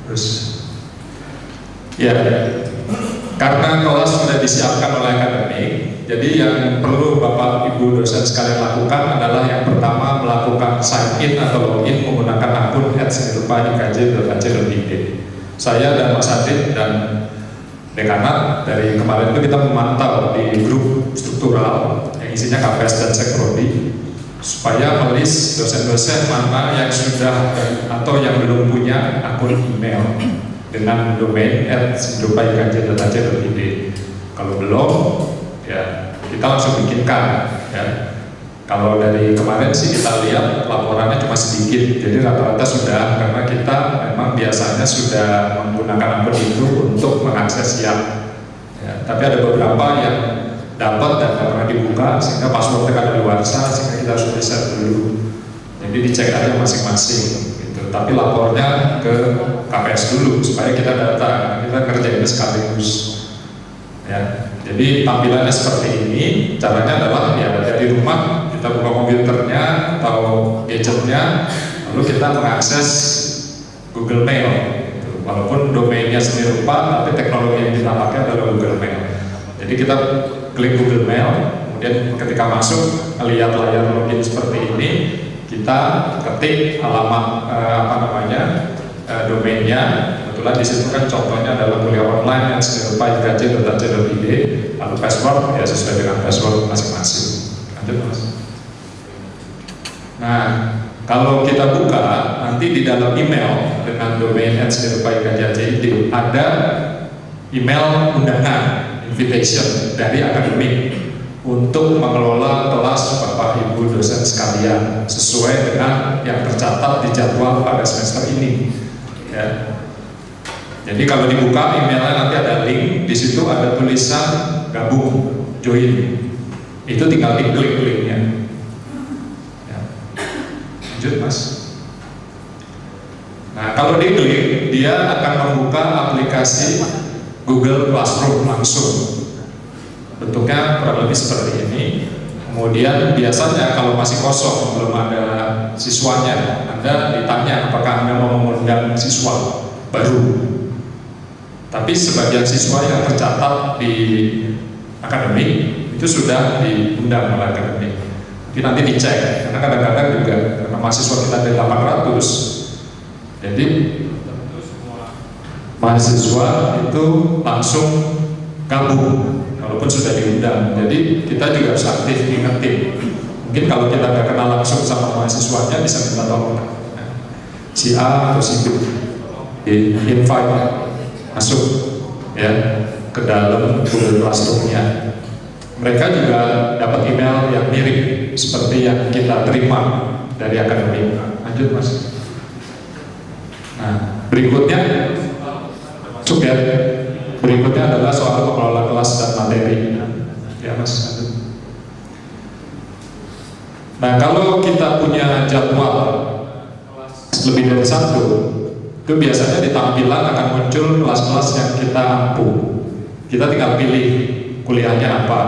Terus, ya, karena kelas sudah disiapkan oleh akademik, jadi yang perlu Bapak Ibu dosen sekalian lakukan adalah yang pertama melakukan sign in atau login menggunakan akun @senirupa.ikj.ac.id. Saya dan Mas Adit dan dekanat dari kemarin itu kita memantau di grup struktural yang isinya KPS dan Sekprodi supaya melis dosen-dosen mana yang sudah atau yang belum punya akun email dengan domain @senirupa.ikj.ac.id. Kalau belum, ya kita langsung bikinkan. Ya. Kalau dari kemarin sih kita lihat laporannya cuma sedikit, jadi rata-rata sudah, karena kita memang biasanya sudah menggunakan akun itu untuk mengakses ya. Tapi ada beberapa yang dapat dan tidak pernah dibuka sehingga passwordnya kadaluarsa, sehingga kita harus reset dulu. Jadi dicek aja masing-masing gitu. Tapi lapornya ke KPS dulu supaya kita data, kita kerjainnya sekaligus. Ya. Jadi tampilannya seperti ini. Caranya adalah ya dari rumah kita buka komputernya atau gadgetnya, lalu kita mengakses Google Mail. Gitu. Walaupun domainnya Senirupa, tapi teknologi yang kita pakai adalah Google Mail. Jadi kita klik Google Mail, kemudian ketika masuk lihat layar login seperti ini, kita ketik alamat domainnya. Kebetulan di situ kan contohnya adalah kuliah online yang senirupa.ikj.ac.id, lalu password ya sesuai dengan password masing-masing. Lanjut Mas. Nah, kalau kita buka nanti di dalam email dengan domain @senirupa.ikj.ac.id ada email undangan, invitation dari akademik untuk mengelola kelas Bapak Ibu dosen sekalian sesuai dengan yang tercatat di jadwal pada semester ini. Ya. Jadi kalau dibuka emailnya nanti ada link, di situ ada tulisan gabung, join. Itu tinggal diklik linknya. Ya. Lanjut Mas. Nah kalau diklik, dia akan membuka aplikasi Google Classroom langsung. Bentuknya kurang lebih seperti ini. Kemudian biasanya kalau masih kosong, belum ada siswanya, Anda ditanya apakah Anda mau mengundang siswa baru. Tapi sebagian siswa yang tercatat di akademik itu sudah diundang oleh akademik. Tapi nanti dicek, karena kadang-kadang juga karena mahasiswa kita ada 800, jadi mahasiswa itu langsung gabung walaupun sudah diundang. Jadi kita juga harus aktif ngingetin. Mungkin kalau kita nggak kenal langsung sama mahasiswanya bisa minta tolong si A atau si B, invite masuk ya ke dalam Google Classroom-nya. Mereka juga dapat email yang mirip seperti yang kita terima dari akademik. Lanjut Mas. Nah berikutnya masuk ya. Berikutnya adalah soal pengelola kelas dan materi. Ya Mas. Nah kalau kita punya jadwal lebih dari satu, itu biasanya di tampilan akan muncul kelas-kelas yang kita ampuh. Kita tinggal pilih kuliahnya apa.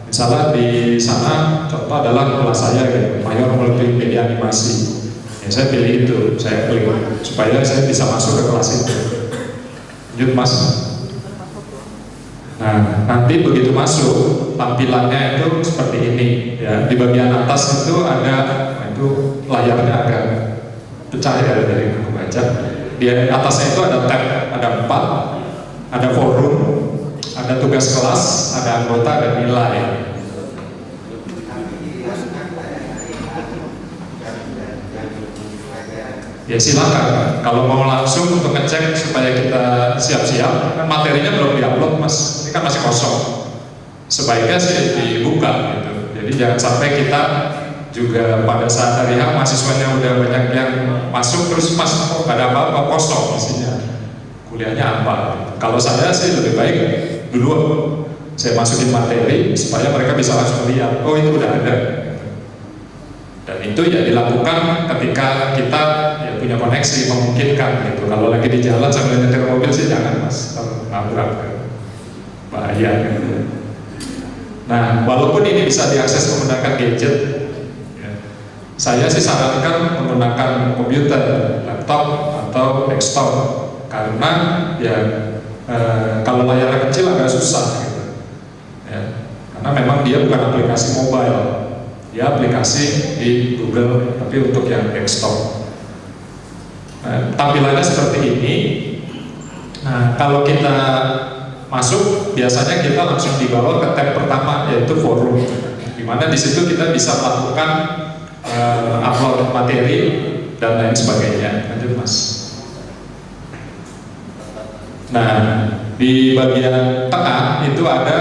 Misalnya di sana contoh adalah kelas saya gitu, Mayor Multimedia Animasi. Ya, saya pilih itu, saya klik supaya saya bisa masuk ke kelas itu. Lanjut Mas. Nah, nanti begitu masuk tampilannya itu seperti ini ya. Di bagian atas itu ada itu layarnya agak pecah ya dari aku baca. Di atasnya itu ada tab, ada 4, ada forum, ada tugas kelas, ada anggota, ada nilai. Ya silakan, kalau mau langsung untuk ngecek supaya kita siap-siap, kan materinya belum diupload Mas, ini kan masih kosong. Sebaiknya sih dibuka gitu. Jadi jangan sampai kita juga pada saat hari H mahasiswanya udah banyak yang masuk terus Mas kok gak ada apa-apa, kosong isinya, kuliahnya apa. Kalau saya sih lebih baik dulu saya masukin materi supaya mereka bisa langsung lihat, oh itu udah ada. Dan itu ya dilakukan ketika kita ya punya koneksi memungkinkan gitu. Kalau lagi di jalan sambil nyetir mobil sih jangan Mas, nabrak bahaya gitu. Nah walaupun ini bisa diakses menggunakan gadget, saya sih sarankan menggunakan komputer, laptop, atau desktop. karena ya kalau layarnya kecil agak susah gitu. Ya. Karena memang dia bukan aplikasi mobile, dia aplikasi di Google, tapi untuk yang desktop. Nah, tampilannya seperti ini. Nah, kalau kita masuk, biasanya kita langsung dibawa ke tab pertama, yaitu forum, di mana di situ kita bisa melakukan upload materi dan lain sebagainya. Lanjut, Mas. Nah, di bagian tengah itu ada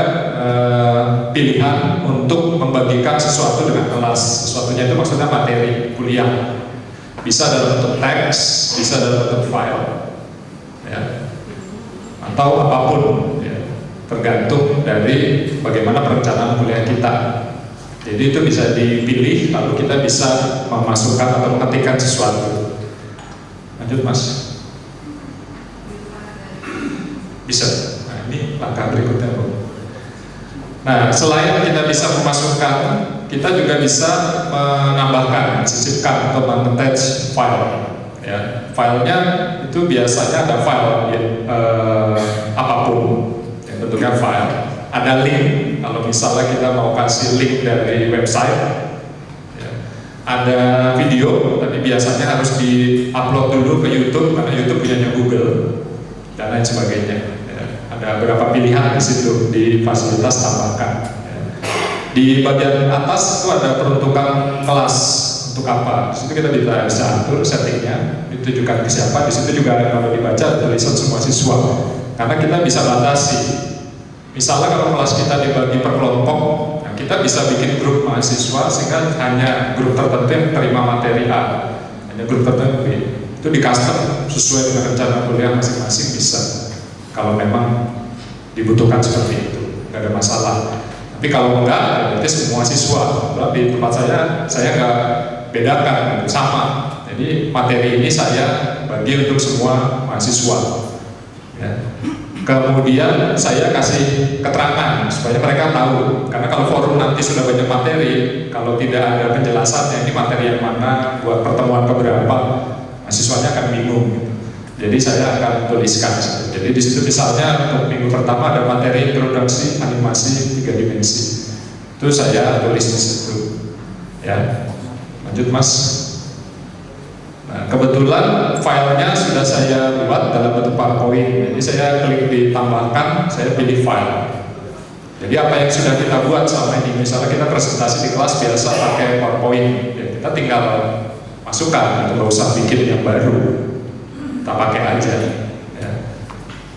pilihan untuk membagikan sesuatu dengan kelas. Sesuatunya itu maksudnya materi kuliah. Bisa dalam bentuk teks, bisa dalam bentuk file, ya, atau apapun, ya, tergantung dari bagaimana perencanaan kuliah kita. Jadi itu bisa dipilih, lalu kita bisa memasukkan atau mengetikkan sesuatu. Lanjut, Mas. Bisa. Nah, ini langkah berikutnya, Bu. Nah, selain kita bisa memasukkan, kita juga bisa menambahkan, sisipkan atau men-attach file. Ya, filenya itu biasanya ada file ya, apapun yang bentuknya file. Ada link, kalau misalnya kita mau kasih link dari website. Ya. Ada video, tapi biasanya harus di-upload dulu ke YouTube karena YouTube punyanya Google dan lain sebagainya. Ada beberapa pilihan di situ di fasilitas tambahkan. Di bagian atas itu ada peruntukan kelas untuk apa. Di situ kita bisa atur settingnya, ditujukan ke siapa. Di situ juga ada kalau dibaca tulisan semua siswa. Karena kita bisa batasi. Misalnya kalau kelas kita dibagi per kelompok, nah kita bisa bikin grup mahasiswa sehingga hanya grup tertentu yang terima materi A, hanya grup tertentu B. Itu di custom sesuai dengan rencana kuliah masing-masing bisa. Kalau memang dibutuhkan seperti itu, nggak ada masalah. Tapi kalau enggak, berarti semua siswa. Di tempat saya nggak bedakan, sama. Jadi materi ini saya bagi untuk semua mahasiswa. Ya. Kemudian saya kasih keterangan supaya mereka tahu. Karena kalau forum nanti sudah banyak materi, kalau tidak ada penjelasannya ini materi yang mana, buat pertemuan keberapa, mahasiswanya akan bingung. Jadi saya akan tuliskan. Jadi di situ misalnya untuk minggu pertama ada materi introduksi animasi 3 dimensi. Itu saya tulis di situ. Ya, lanjut, Mas. Nah, kebetulan filenya sudah saya buat dalam bentuk PowerPoint. Jadi saya klik ditambahkan, saya pilih file. Jadi apa yang sudah kita buat selama ini, misalnya kita presentasi di kelas biasa pakai PowerPoint, ya kita tinggal masukkan, atau nggak usah bikin yang baru. Kita pakai aja. Ya.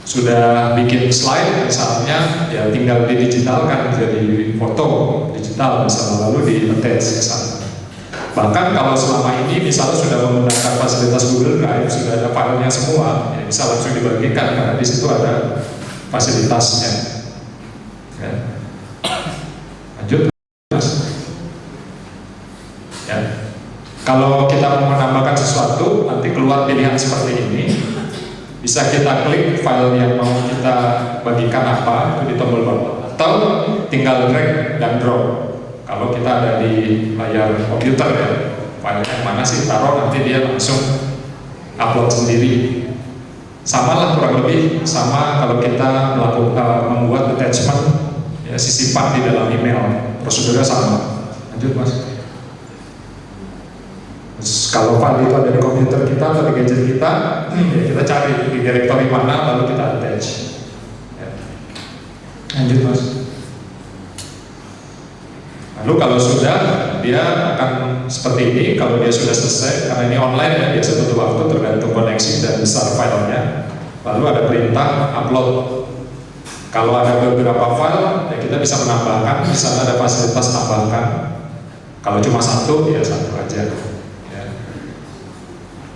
Sudah bikin slide misalnya, ya tinggal didigitalkan jadi foto digital misalnya, lalu di-attach ke sana. Bahkan kalau selama ini misalnya sudah menggunakan fasilitas Google Drive, sudah ada filenya semua, ya bisa langsung dibagikan karena di situ ada fasilitasnya. Ya. Lanjut, Mas. Ya. Kalau kita mau menambahkan sesuatu, nanti keluar pilihan seperti ini. Bisa kita klik file yang mau kita bagikan apa, itu di tombol bawah. Atau tinggal drag dan drop. Kalau kita ada di layar komputer ya, file yang mana sih taruh, nanti dia langsung upload sendiri. Sama lah kurang lebih, sama kalau kita melakukan membuat attachment, ya, sisipan di dalam email. Prosedurnya sama. Lanjut, Mas. Kalau file itu ada di komputer kita atau di gadget kita, ya kita cari di directory mana, lalu kita attach. Ya. Lanjut, Mas. Lalu kalau sudah, dia akan seperti ini. Kalau dia sudah selesai, karena ini online ya, biasa butuh waktu tergantung koneksi dan besar filenya. Lalu ada perintah upload. Kalau ada beberapa file, ya kita bisa menambahkan. Misalnya ada fasilitas tambahkan. Kalau cuma satu, ya satu aja.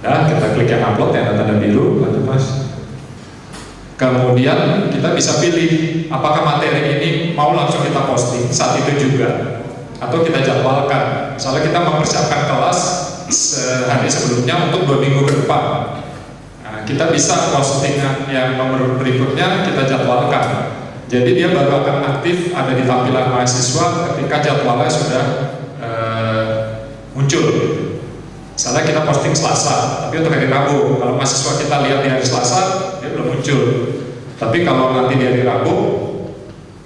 Nah, kita klik yang upload yang ada tanda biru, lanjut, Mas. Kemudian kita bisa pilih apakah materi ini mau langsung kita posting saat itu juga, atau kita jadwalkan. Misalnya kita mempersiapkan kelas sehari sebelumnya untuk 2 minggu ke depan. Nah, kita bisa postingan yang nomor berikutnya kita jadwalkan. Jadi dia baru akan aktif ada di tampilan mahasiswa ketika jadwalnya sudah muncul. Misalnya kita posting Selasa, tapi untuk hari Rabu. Kalau mahasiswa kita lihat di hari Selasa, muncul. Tapi kalau nanti di hari Rabu,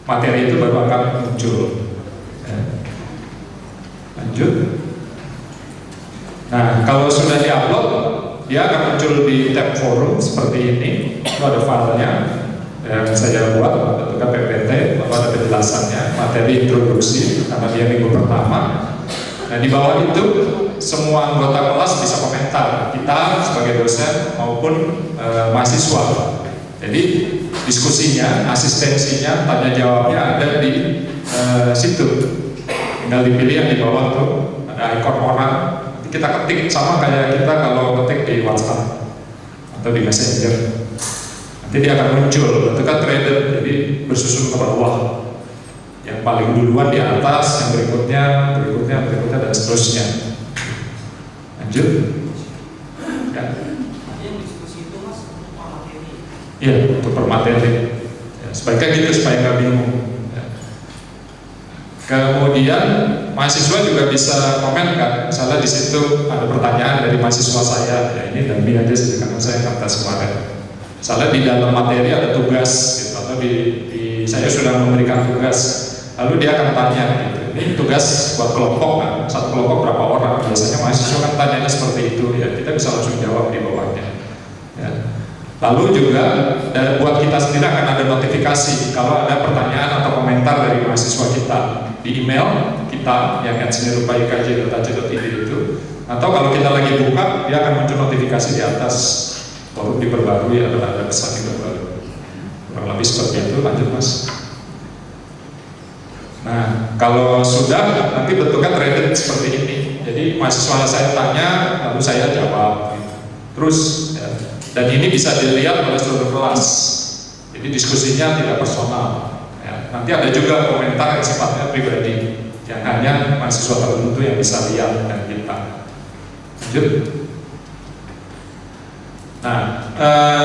materi itu baru akan muncul. Ya. Lanjut. Nah, kalau sudah diupload, dia akan muncul di tab forum seperti ini. Itu ada filenya yang saya buat, bentuknya PPT, lalu ada penjelasannya, materi introduksi karena dia minggu pertama. Nah, di bawah itu semua anggota kelas bisa komentar, kita sebagai dosen maupun mahasiswa. Jadi diskusinya, asistensinya, tanya jawabnya ada di situ. Tinggal dipilih yang di bawah tuh ada ikon orang. Kita ketik sama kayak kita kalau ketik di WhatsApp atau di Messenger. Nanti dia akan muncul, bentuknya threaded, jadi bersusun ke bawah. Yang paling duluan di atas, yang berikutnya, dan seterusnya. Lanjut. Ya. Yang diskusi itu mas untuk per materi. Iya, untuk per materi. Ya, sebaiknya gitu supaya nggak bingung. Ya. Kemudian mahasiswa juga bisa komen kan, misalnya di situ ada pertanyaan dari mahasiswa saya, ya ini Dami aja sih karena saya kertas kemarin. Misalnya di dalam materi ada tugas, gitu, atau saya sudah memberikan tugas, lalu dia akan tanya, gitu, ini tugas buat kelompok kan, satu kelompok berapa orang? Biasanya mahasiswa kan tanyanya seperti itu, ya kita bisa langsung jawab di bawahnya. Ya. Lalu juga buat kita sendiri akan ada notifikasi kalau ada pertanyaan atau komentar dari mahasiswa kita di email kita yang @seniorupayikj.ac.id itu, atau kalau kita lagi buka dia akan muncul notifikasi di atas forum diperbarui atau ada pesan diperbarui. Kurang lebih seperti itu. Lanjut mas. Nah kalau sudah nanti bentuknya threaded seperti ini. Jadi mahasiswa saya tanya lalu saya jawab. Terus ya. Dan ini bisa dilihat oleh seluruh kelas. Jadi diskusinya tidak personal. Ya. Nanti ada juga komentar yang sifatnya pribadi, yang hanya mahasiswa tertentu yang bisa lihat dan kita. Lanjut. Nah,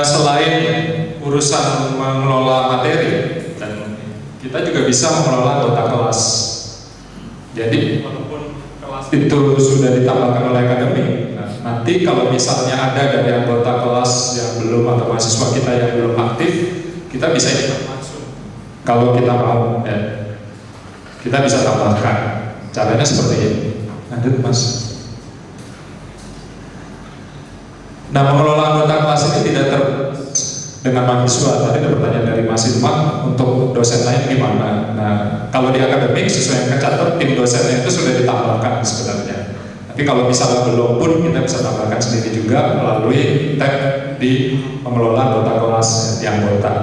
selain urusan mengelola materi, dan kita juga bisa mengelola anggota kelas. Jadi walaupun kelas itu sudah ditambahkan oleh akademik, nanti kalau misalnya ada dari anggota kelas yang belum atau mahasiswa kita yang belum aktif, kita bisa ikut langsung. Kalau kita mau, ya, kita bisa tambahkan. Caranya seperti ini. Lanjut mas. Nah, mengelola anggota kelas ini tidak dengan mahasiswa. Tadi ada pertanyaan dari Mas Ilman, untuk dosen lain gimana? Nah, kalau di akademik sesuai yang kecatat, tim dosennya itu sudah ditambahkan sebenarnya. Tapi kalau misalnya belum pun kita bisa tambahkan sendiri juga melalui tab di mengelola anggota kelas di anggota.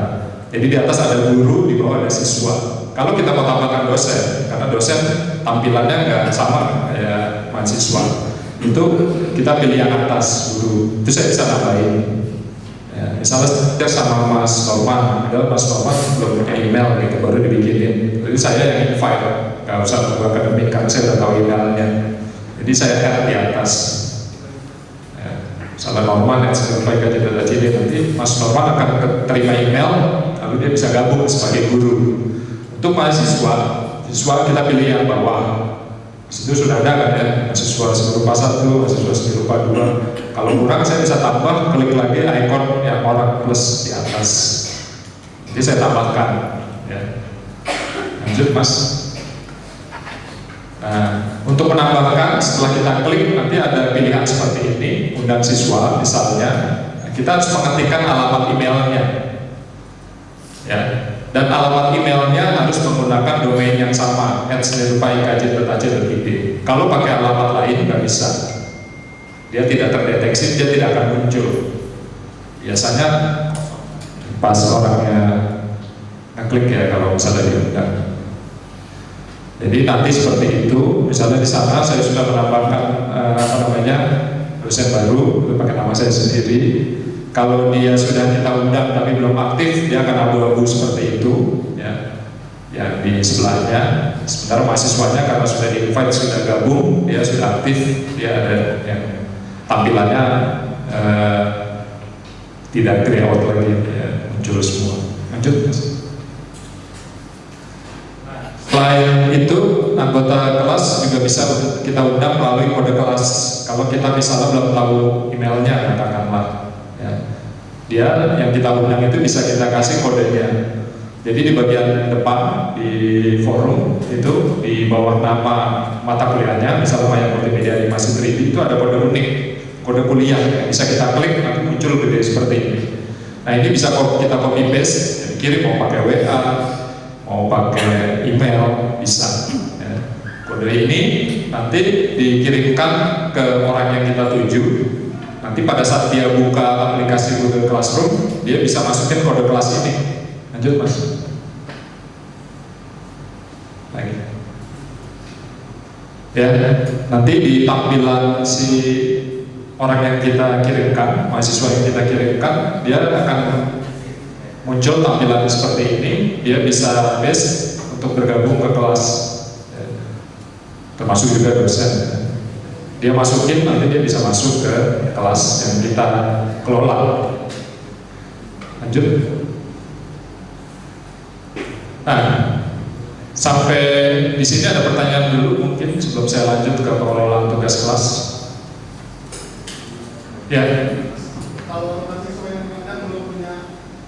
Jadi di atas ada guru, di bawah ada siswa. Kalau kita mau tambahkan dosen, karena dosen tampilannya nggak sama kayak mahasiswa, itu kita pilih yang atas guru. Itu saya bisa nambahin. Ya, misalnya saya sama Mas Norman, padahal Mas Norman belum punya email gitu, baru dibikinin. Jadi saya yang invite, nggak usah nunggu akademik karena saya udah tahu emailnya. Jadi saya add di atas. Ya, misalnya Norman yang saya sampaikan nanti Mas Norman akan terima email, lalu dia bisa gabung sebagai guru. Untuk mahasiswa, siswa kita pilih yang bawah. Itu sudah ada kan ya, mahasiswa seni rupa 1, mahasiswa seni rupa 2. Kalau kurang saya bisa tambah, klik lagi ikon yang orang plus di atas. Jadi saya tambahkan ya. Lanjut mas. Nah, untuk menambahkan setelah kita klik nanti ada pilihan seperti ini, undang siswa misalnya. Kita harus mengetikkan alamat emailnya ya. Dan alamat emailnya harus menggunakan domain yang sama @seniorupayikj.ac.id. Kalau pakai alamat lain nggak bisa, dia tidak terdeteksi, dia tidak akan muncul. Biasanya pas orangnya ngeklik ya kalau misalnya diundang. Jadi nanti seperti itu, misalnya di sana saya sudah menambahkan dosen baru, itu pakai nama saya sendiri. Kalau dia sudah kita undang tapi belum aktif, dia akan abu-abu seperti itu ya. Yang di sebelahnya, sementara mahasiswanya karena sudah di-invite, sudah gabung, dia sudah aktif, dia ada yang tampilannya tidak grey out lagi ya, muncul semua. Lanjut mas. Selain itu, anggota kelas juga bisa kita undang melalui kode kelas. Kalau kita misalnya belum tahu emailnya, katakanlah. Dia yang kita undang itu bisa kita kasih kodenya. Jadi di bagian depan di forum itu di bawah nama mata kuliahnya, misalnya Maya Multimedia Animasi 3D itu ada kode unik, kode kuliah yang bisa kita klik nanti muncul gede seperti ini. Nah ini bisa kita copy paste, kirim mau pakai WA, mau pakai email bisa. Ya. Kode ini nanti dikirimkan ke orang yang kita tuju. Nanti pada saat dia buka aplikasi Google Classroom, dia bisa masukin kode kelas ini. Lanjut mas. Lagi. Ya, nanti di tampilan si orang yang kita kirimkan, mahasiswa yang kita kirimkan, dia akan muncul tampilan seperti ini. Dia bisa base untuk bergabung ke kelas, ya. Termasuk juga dosen. Ya. Dia masukin, nanti dia bisa masuk ke kelas yang kita kelola. Lanjut. Nah, sampai di sini ada pertanyaan dulu mungkin sebelum saya lanjut ke pengelolaan tugas kelas. Ya. Kalau mahasiswa yang belum punya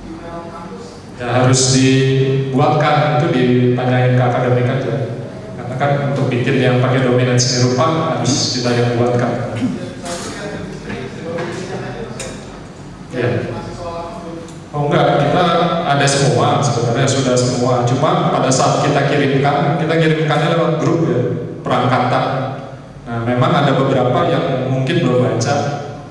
email kampus, Ya harus dibuatkan, itu ditanyain ke akademik aja. Karena kan untuk bikin yang pakai dominan seni rupa harus kita yang buatkan. Ya. Oh enggak, kita ada semua sebenarnya, sudah semua. Cuma pada saat kita kirimkannya lewat grup ya, perangkatan. Nah memang ada beberapa yang mungkin belum baca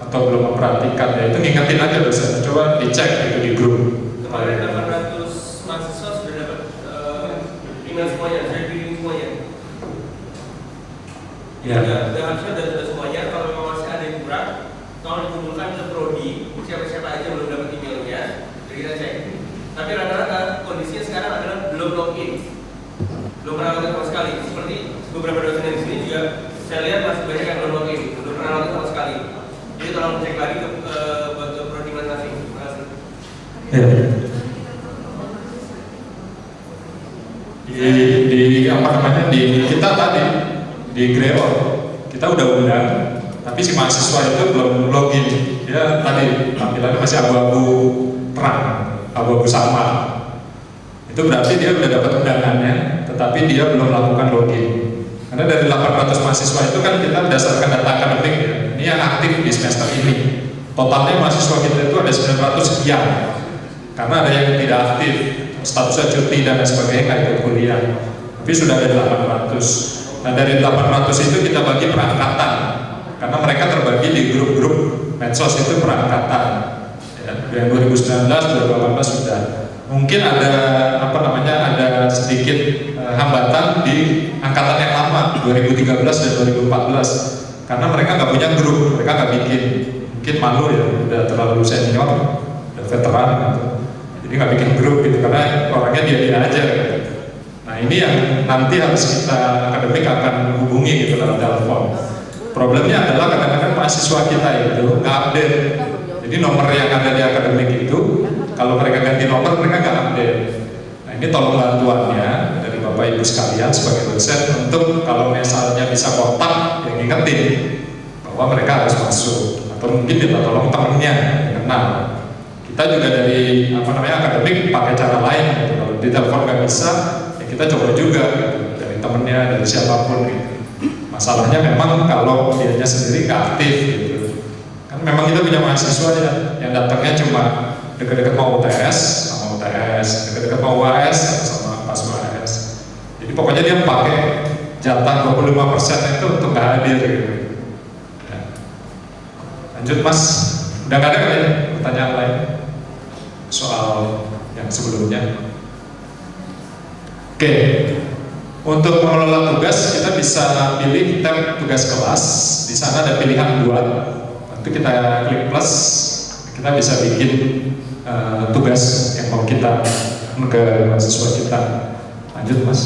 atau belum memperhatikan, ya itu ngingetin aja dosen. Coba dicek itu di grup. Kemarin 800 mahasiswa sudah dapat email semuanya, saya kirim semuanya. Ya. Sudah harusnya semuanya. Kalau memang masih ada yang kurang, tolong dikumpulkan ke prodi. Siapa-siapa aja belum dapat emailnya, jadi kita cek. Tapi rata-rata kondisinya sekarang adalah belum login, belum pernah login sama sekali. Seperti beberapa dosen yang di sini juga saya lihat masih banyak yang belum login, belum pernah login sama sekali. Jadi tolong cek lagi ke prodi masing-masing. Terima kasih. Ya. Di apa namanya di kita tadi di Greor kita udah undang, tapi si mahasiswa itu belum login. Dia tadi tampilannya masih abu-abu terang, abu-abu samar. Itu berarti dia udah dapat undangannya, tetapi dia belum melakukan login. Karena dari 800 mahasiswa itu kan kita berdasarkan data akademik ya. Ini yang aktif di semester ini. Totalnya mahasiswa kita itu ada 900 sekian. Karena ada yang tidak aktif, statusnya cuti dan sebagainya nggak ikut kuliah. Tapi sudah ada 800. Nah dari 800 itu kita bagi perangkatan. Karena mereka terbagi di grup-grup medsos itu perangkatan. Ya, yang 2019, 2018 sudah. Mungkin ada ada sedikit hambatan di angkatan yang lama 2013 dan 2014 karena mereka nggak punya grup, mereka nggak bikin, mungkin malu ya, udah terlalu senior, udah veteran gitu. Jadi nggak bikin grup gitu karena orangnya dia aja gitu. Nah ini yang nanti harus kita akademik akan hubungi gitu dalam telepon. Problemnya adalah kadang-kadang mahasiswa kita itu nggak update. Jadi nomor yang ada di akademik itu kalau mereka ganti nomor mereka nggak update. Nah ini tolong bantuannya dari Bapak Ibu sekalian sebagai dosen untuk kalau misalnya bisa kontak yang ingetin bahwa mereka harus masuk atau mungkin kita tolong temennya yang kenal. Kita juga dari akademik pakai cara lain gitu. Kalau di telepon nggak bisa ya kita coba juga gitu, dari temennya, dari siapapun gitu. Masalahnya memang kalau dianya sendiri nggak aktif gitu. Kan memang kita punya mahasiswa ya, yang datangnya cuma dekat-dekat mau UTS sama UTS, dekat-dekat mau UAS sama pas UAS. Jadi pokoknya dia pakai jatah 25% itu untuk nggak hadir gitu. Ya. Lanjut mas, udah nggak ada kali ya pertanyaan lain soal yang sebelumnya? Oke. Untuk mengelola tugas kita bisa pilih tab tugas kelas. Di sana ada pilihan buat. Nanti kita klik plus, kita bisa bikin tugas yang mau kita ke mahasiswa kita. Lanjut mas.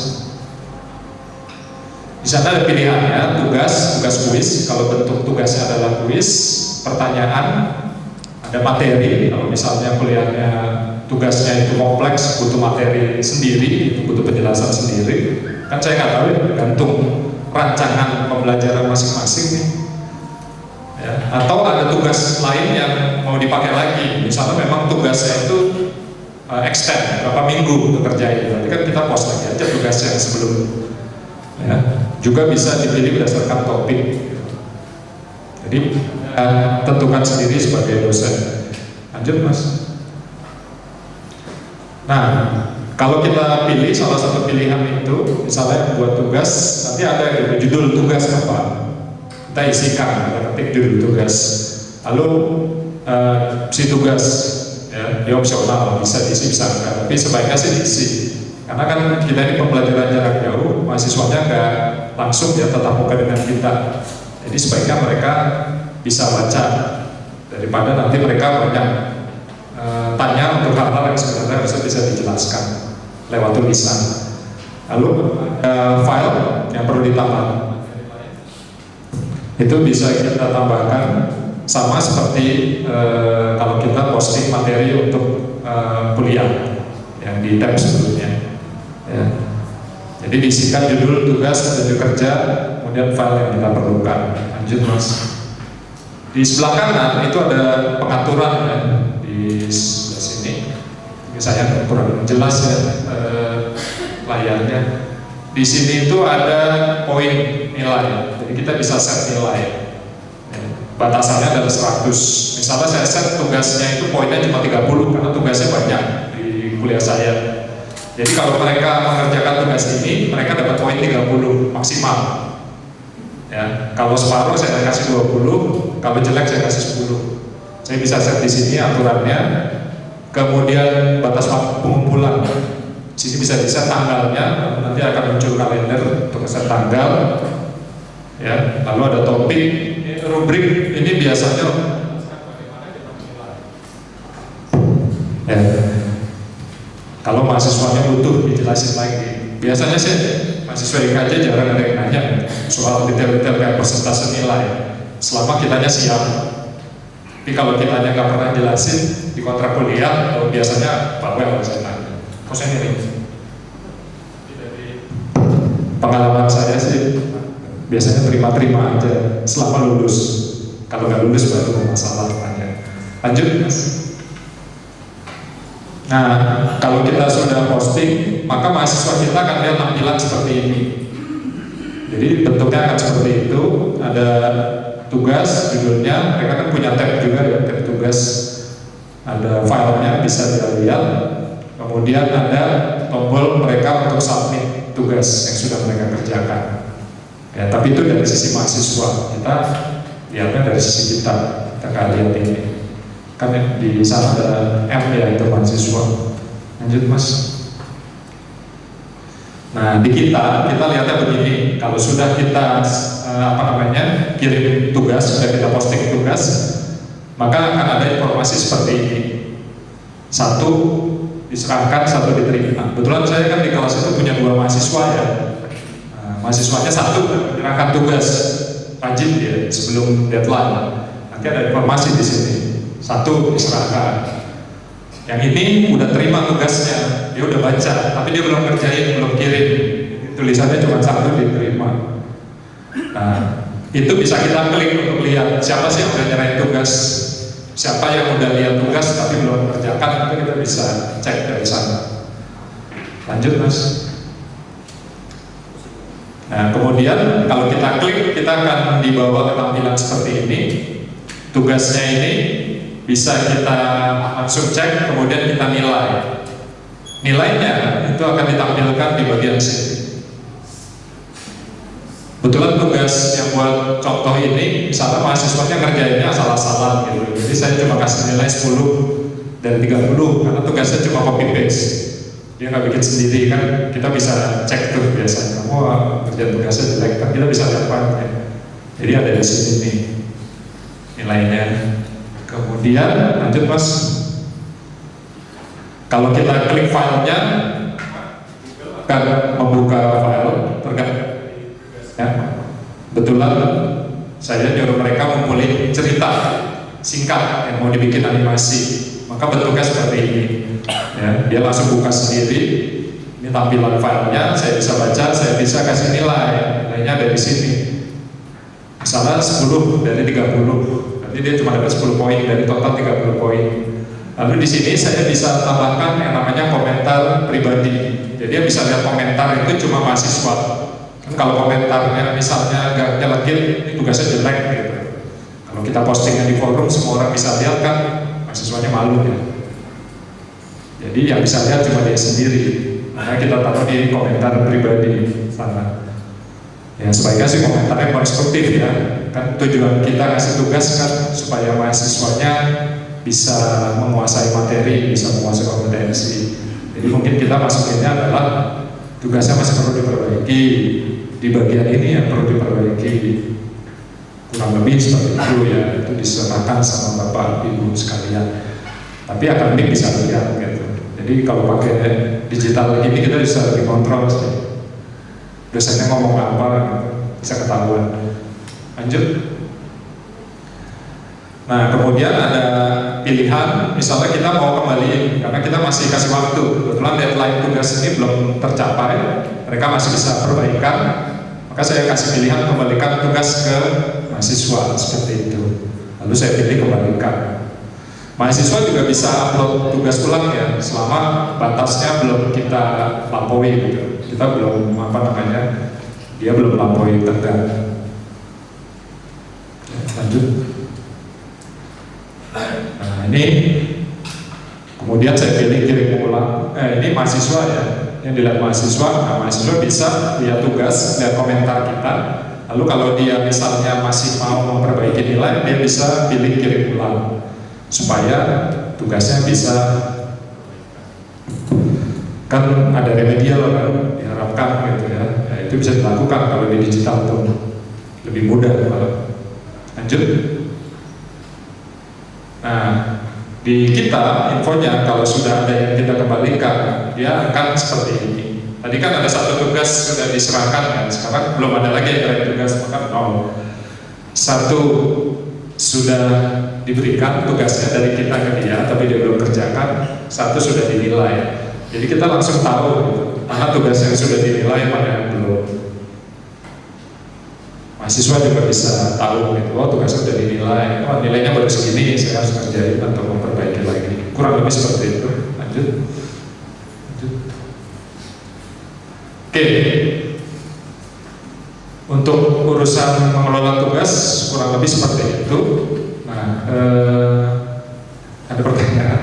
Di sana ada pilihannya tugas kuis. Kalau bentuk tugasnya adalah kuis, pertanyaan, ada materi. Kalau misalnya kuliahnya tugasnya itu kompleks, butuh materi sendiri, itu butuh penjelasan sendiri. Kan saya nggak tahu ya, tergantung rancangan pembelajaran masing-masing nih. Ya. Atau ada tugas lain yang mau dipakai lagi, misalnya memang tugasnya itu extend berapa minggu untuk kerjain, nanti kan kita post lagi aja tugas yang sebelumnya. Ya. Juga bisa dipilih berdasarkan topik. Jadi tentukan sendiri sebagai dosen. Lanjut Mas. Nah, kalau kita pilih salah satu pilihan itu, misalnya buat tugas, nanti ada judul tugas apa, kita isikan, kita ketik judul tugas. Lalu si tugas, ya, dia opsional, bisa diisi bisa enggak, tapi sebaiknya sih diisi. Karena kan kita ini pembelajaran jarak jauh, mahasiswanya nggak langsung ya tatap muka dengan kita. Jadi sebaiknya mereka bisa baca daripada nanti mereka banyak tanya untuk hal-hal yang sebenarnya bisa dijelaskan lewat tulisan. Lalu file yang perlu ditambah itu bisa kita tambahkan sama seperti kalau kita posting materi untuk kuliah yang di tab sebelumnya. Ya. Jadi diisikan judul tugas, judul kerja, kemudian file yang kita perlukan. Lanjut Mas. Di sebelah kanan itu ada pengaturan ya, di sebelah sini. Misalnya kurang jelas ya layarnya. Di sini itu ada poin nilai. Jadi kita bisa set nilai. Ya, batasannya adalah 100. Misalnya saya set tugasnya itu poinnya cuma 30 karena tugasnya banyak di kuliah saya. Jadi kalau mereka mengerjakan tugas ini, mereka dapat poin 30 maksimal. Ya, kalau separuh saya kasih 20, kalau jelek saya kasih 10. Saya bisa set di sini aturannya. Kemudian batas pengumpulan. Di sini bisa di set tanggalnya, nanti akan muncul kalender untuk set tanggal. Ya, lalu ada topik, rubrik ini biasanya ya. Kalau mahasiswanya butuh dijelasin lagi. Biasanya sih mahasiswa IKJ jarang ada yang nanya soal detail-detail kayak persentase nilai. Selama kitanya siap. Tapi kalau kitanya nggak pernah jelasin di kontrak kuliah, biasanya Pak Wel saya tanya. Kosen ini. Pengalaman saya sih biasanya terima-terima aja selama lulus. Kalau nggak lulus baru masalah tanya. Lanjut Mas. Nah, kalau kita sudah posting, maka mahasiswa kita akan lihat tampilan seperti ini. Jadi bentuknya akan seperti itu. Ada tugas, judulnya, mereka kan punya tab juga ya, tab tugas. Ada filenya, bisa dilihat. Kemudian ada tombol mereka untuk submit tugas yang sudah mereka kerjakan. Ya, tapi itu dari sisi mahasiswa. Kita lihatnya dari sisi kita akan lihat ini. Kan di sana ada M ya, itu mahasiswa. Lanjut Mas. Nah di kita lihatnya begini. Kalau sudah kita kirim tugas, sudah kita posting tugas, maka akan ada informasi seperti ini. 1 diserahkan, 1 diterima. Kebetulan saya kan di kelas itu punya 2 mahasiswa ya. Nah, mahasiswanya 1 menyerahkan tugas, rajin dia sebelum deadline. Nanti ada informasi di sini. 1 diserahkan. Yang ini udah terima tugasnya, dia udah baca, tapi dia belum kerjain, belum kirim. Tulisannya cuma 1 diterima. Nah, itu bisa kita klik untuk lihat siapa sih yang udah nyerahin tugas, siapa yang udah lihat tugas tapi belum kerjakan, itu kita bisa cek dari sana. Lanjut Mas. Nah, kemudian kalau kita klik, kita akan dibawa ke tampilan seperti ini. Tugasnya ini bisa kita langsung cek, kemudian kita nilai. Nilainya itu akan ditampilkan di bagian sini. Kebetulan tugas yang buat contoh ini, misalnya mahasiswanya ngerjainnya asal-asalan gitu. Jadi saya cuma kasih nilai 10 dari 30 karena tugasnya cuma copy paste. Dia nggak bikin sendiri kan, kita bisa cek tuh biasanya. Wah, kerjaan tugasnya jelek, kan kita bisa lihat ya. Jadi ada di sini nih nilainya. Kemudian lanjut Mas. Kalau kita klik filenya, akan membuka file terkait ya. Kebetulan saya nyuruh mereka ngumpulin cerita singkat yang mau dibikin animasi, maka bentuknya seperti ini ya. Dia langsung buka sendiri. Ini tampilan filenya, saya bisa baca, saya bisa kasih nilai. Nilainya ada di sini. Misalnya 10 dari 30, nanti dia cuma dapat 10 poin dari total 30 poin. Lalu di sini saya bisa tambahkan yang namanya komentar pribadi. Jadi dia bisa lihat komentar itu cuma mahasiswa. Kan kalau komentarnya misalnya agak nyelekit, ini tugasnya jelek gitu. Kalau kita postingnya di forum, semua orang bisa lihat kan, mahasiswanya malu ya. Jadi yang bisa lihat cuma dia sendiri. Makanya kita taruh di komentar pribadi sana. Ya sebaiknya sih komentarnya konstruktif ya. Kan tujuan kita ngasih tugas kan supaya mahasiswanya bisa menguasai materi, bisa menguasai kompetensi. Jadi mungkin kita masukinnya adalah tugasnya masih perlu diperbaiki, di bagian ini yang perlu diperbaiki. Kurang lebih seperti itu ya, itu diserahkan sama Bapak Ibu sekalian. Tapi akademik bisa lihat gitu. Jadi kalau pakai digital ini kita bisa lebih kontrol sih. Dosennya ngomong apa gitu, bisa ketahuan. Lanjut. Nah kemudian ada pilihan, misalnya kita mau kembali karena kita masih kasih waktu. Kebetulan deadline tugas ini belum tercapai, mereka masih bisa perbaikan. Maka saya kasih pilihan kembalikan tugas ke mahasiswa seperti itu. Lalu saya pilih kembalikan. Mahasiswa juga bisa upload tugas ulang ya, selama batasnya belum kita lampaui gitu. Kita belum dia belum lampaui tenggat. Lanjut. Nah ini kemudian saya pilih kirim ulang. Ini mahasiswa ya, yang dilihat mahasiswa. Nah mahasiswa bisa lihat tugas, lihat komentar kita. Lalu kalau dia misalnya masih mau memperbaiki nilai, dia bisa pilih kirim ulang supaya tugasnya bisa, kan ada remedial kan diharapkan gitu ya. Itu bisa dilakukan kalau di digital tuh lebih mudah kalau. Lanjut. Nah di kita infonya kalau sudah ada yang kita kembalikan, dia akan seperti ini. Tadi kan ada satu tugas sudah diserahkan kan, sekarang belum ada lagi yang tugas, maka 0. Satu sudah diberikan tugasnya dari kita ke dia, tapi dia belum kerjakan. Satu sudah dinilai. Jadi kita langsung tahu gitu, mana tugas yang sudah dinilai, mana yang belum. Mahasiswa juga bisa tahu gitu, oh tugasnya sudah dinilai, oh nilainya baru segini, saya harus kerjain atau memperbaiki lagi. Kurang lebih seperti itu. Lanjut. Oke. Untuk urusan mengelola tugas kurang lebih seperti itu. Nah, ada pertanyaan?